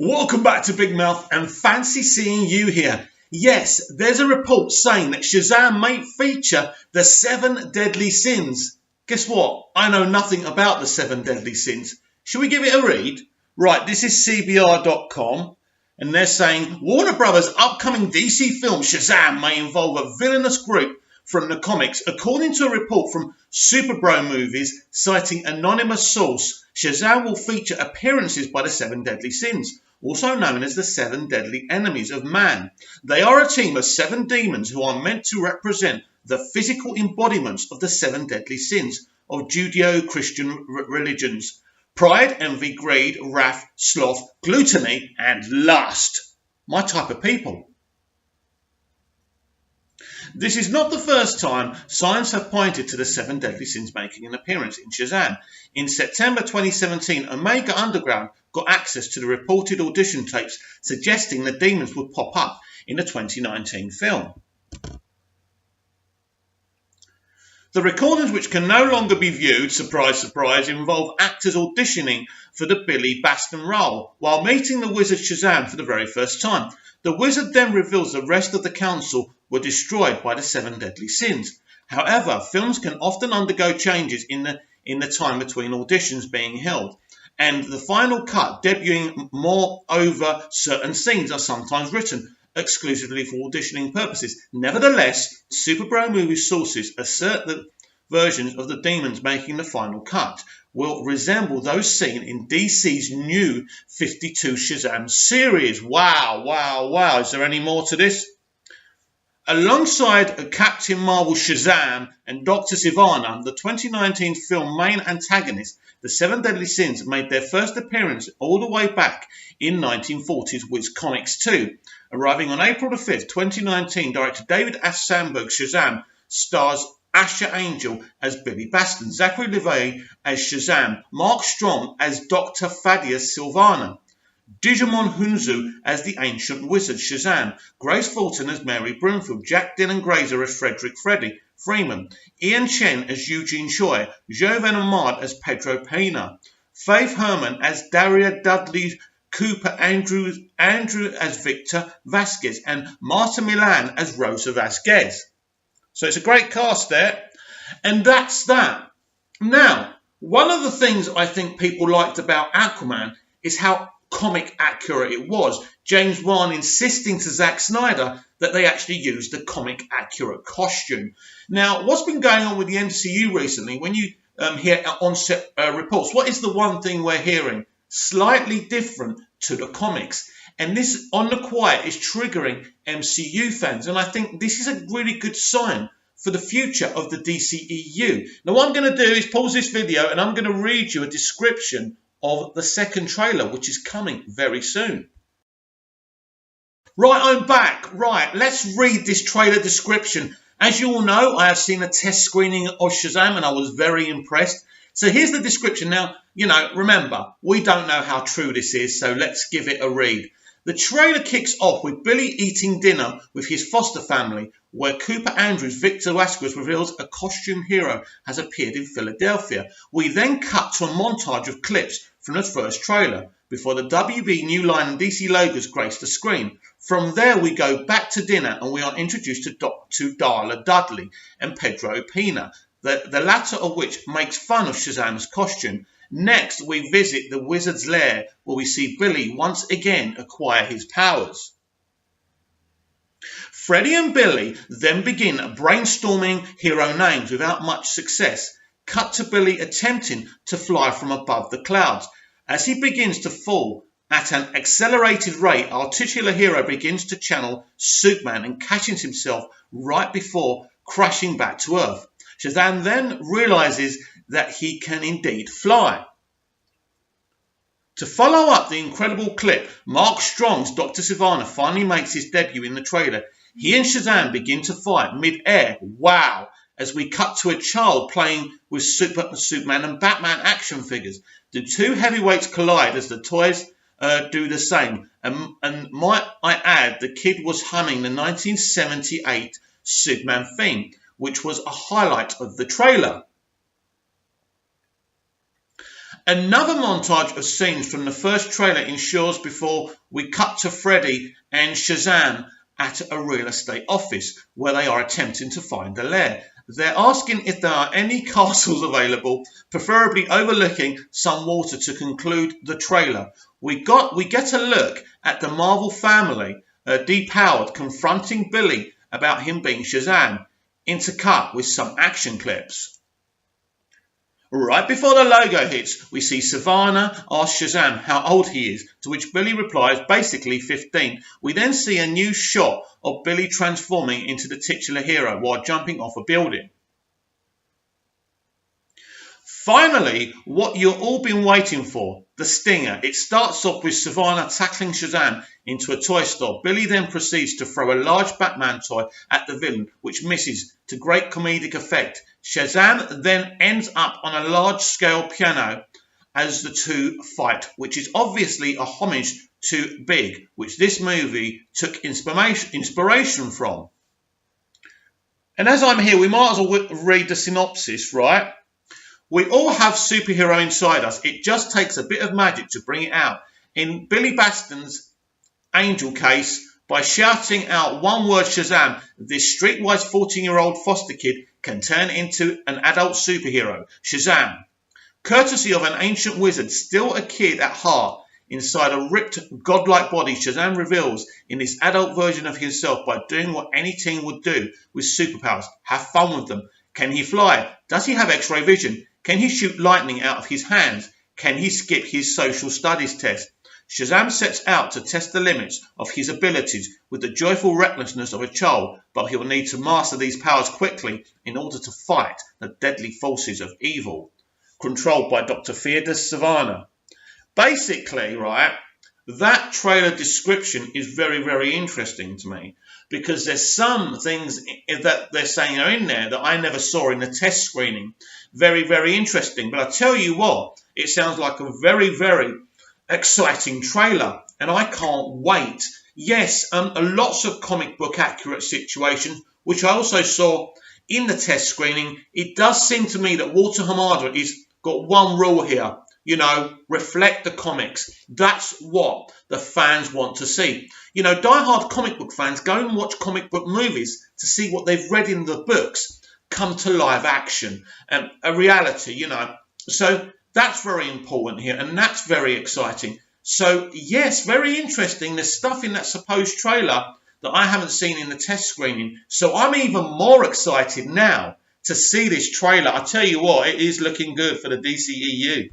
Welcome back to Big Mouth and fancy seeing you here. Yes, there's a report saying that Shazam may feature the 7 deadly sins. Guess what? I know nothing about the 7 deadly sins. Should we give it a read? Right, this is CBR.com and they're saying Warner Brothers' upcoming DC film Shazam may involve a villainous group from the comics. According to a report from Super Bro Movies citing anonymous source, Shazam will feature appearances by the 7 deadly sins, also known as the 7 deadly enemies of man. They are a team of 7 demons who are meant to represent the physical embodiments of the 7 deadly sins of Judeo-Christian religions: pride, envy, greed, wrath, sloth, gluttony, and lust. My type of people. This is not the first time science have pointed to the 7 deadly sins making an appearance in Shazam. In September 2017, Omega Underground got access to the reported audition tapes suggesting the demons would pop up in the 2019 film. The recordings, which can no longer be viewed, surprise, surprise, involve actors auditioning for the Billy Batson role while meeting the wizard Shazam for the very first time. The wizard then reveals the rest of the council were destroyed by the 7 deadly sins. However, films can often undergo changes in the time between auditions being held, and the final cut debuting more over certain scenes are sometimes written exclusively for auditioning purposes. Nevertheless, Super Bro Movie sources assert that versions of the demons making the final cut will resemble those seen in DC's new 52 Shazam series. Wow, wow, wow. Is there any more to this? Alongside Captain Marvel Shazam and Dr. Sivana, the 2019 film main antagonist, the 7 deadly sins made their first appearance all the way back in 1940s Wiz Comics 2. Arriving on April the 5th, 2019, director David S. Sandberg's Shazam stars Asher Angel as Billy Batson, Zachary Levi as Shazam, Mark Strong as Dr. Thaddeus Sivana, Digimon Hunzu as the ancient wizard Shazam, Grace Fulton as Mary Broomfield, Jack Dylan Grazer as Frederick Freddy Freeman, Ian Chen as Eugene Choi, Jovan Ahmad as Pedro Pena, Faith Herman as Daria Dudley Cooper, Andrew as Victor Vasquez, and Marta Milan as Rosa Vasquez. So it's a great cast there, and that's that. Now, one of the things I think people liked about Aquaman is how comic accurate it was. James Wan insisting to Zack Snyder that they actually used the comic accurate costume. Now, what's been going on with the MCU recently? When you hear on-set reports, what is the one thing we're hearing? Slightly different to the comics. And this, on the quiet, is triggering MCU fans. And I think this is a really good sign for the future of the DCEU. Now, what I'm going to do is pause this video and I'm going to read you a description of the second trailer, which is coming very soon. Right, I'm back. Right, let's read this trailer description. As you all know, I have seen a test screening of Shazam and I was very impressed. So here's the description. Now, remember, we don't know how true this is, so let's give it a read. The trailer kicks off with Billy eating dinner with his foster family, where Cooper Andrews' Victor Vasquez reveals a costume hero has appeared in Philadelphia. We then cut to a montage of clips from the first trailer, before the WB, New Line and DC logos grace the screen. From there we go back to dinner and we are introduced to Darla Dudley and Pedro Pena, the latter of which makes fun of Shazam's costume. Next, we visit the wizard's lair, where we see Billy once again acquire his powers. Freddy and Billy then begin brainstorming hero names without much success. Cut to Billy attempting to fly from above the clouds. As he begins to fall at an accelerated rate, our titular hero begins to channel Superman and catches himself right before crashing back to Earth. Shazam then realizes that he can indeed fly. To follow up the incredible clip, Mark Strong's Dr. Sivana finally makes his debut in the trailer. He and Shazam begin to fight mid-air. Wow! As we cut to a child playing with Superman and Batman action figures. The two heavyweights collide as the toys do the same. And might I add, the kid was humming the 1978 Superman theme, which was a highlight of the trailer. Another montage of scenes from the first trailer ensures before we cut to Freddy and Shazam at a real estate office where they are attempting to find a lair. They're asking if there are any castles available, preferably overlooking some water to conclude the trailer. We get a look at the Marvel family, depowered, confronting Billy about him being Shazam, intercut with some action clips. Right before the logo hits, we see Savannah ask Shazam how old he is, to which Billy replies basically 15. We then see a new shot of Billy transforming into the titular hero while jumping off a building. Finally, what you've all been waiting for, the stinger. It starts off with Savannah tackling Shazam into a toy store. Billy then proceeds to throw a large Batman toy at the villain, which misses to great comedic effect. Shazam then ends up on a large-scale piano as the two fight, which is obviously a homage to Big, which this movie took inspiration from. And as I'm here, we might as well read the synopsis, right? We all have superhero inside us. It just takes a bit of magic to bring it out. In Billy Baston's Angel case, by shouting out one word Shazam, this streetwise 14-year-old foster kid can turn into an adult superhero, Shazam. Courtesy of an ancient wizard, still a kid at heart, inside a ripped, godlike body, Shazam reveals in this adult version of himself by doing what any teen would do with superpowers. Have fun with them. Can he fly? Does he have X-ray vision? Can he shoot lightning out of his hands? Can he skip his social studies test? Shazam sets out to test the limits of his abilities with the joyful recklessness of a child, but he will need to master these powers quickly in order to fight the deadly forces of evil, controlled by Dr. Theodore Savannah. Basically, right, that trailer description is very, very interesting to me because there's some things that they're saying are in there that I never saw in the test screening. Very, very interesting. But I tell you what, it sounds like a very, very exciting trailer, and I can't wait. Yes, lots of comic book accurate situations, which I also saw in the test screening. It does seem to me that Walter Hamada has got one rule here. You know, reflect the comics. That's what the fans want to see. You know, diehard comic book fans go and watch comic book movies to see what they've read in the books come to live action, a reality, you know. So that's very important here, and that's very exciting. So, yes, very interesting. There's stuff in that supposed trailer that I haven't seen in the test screening. So I'm even more excited now to see this trailer. I tell you what, it is looking good for the DCEU.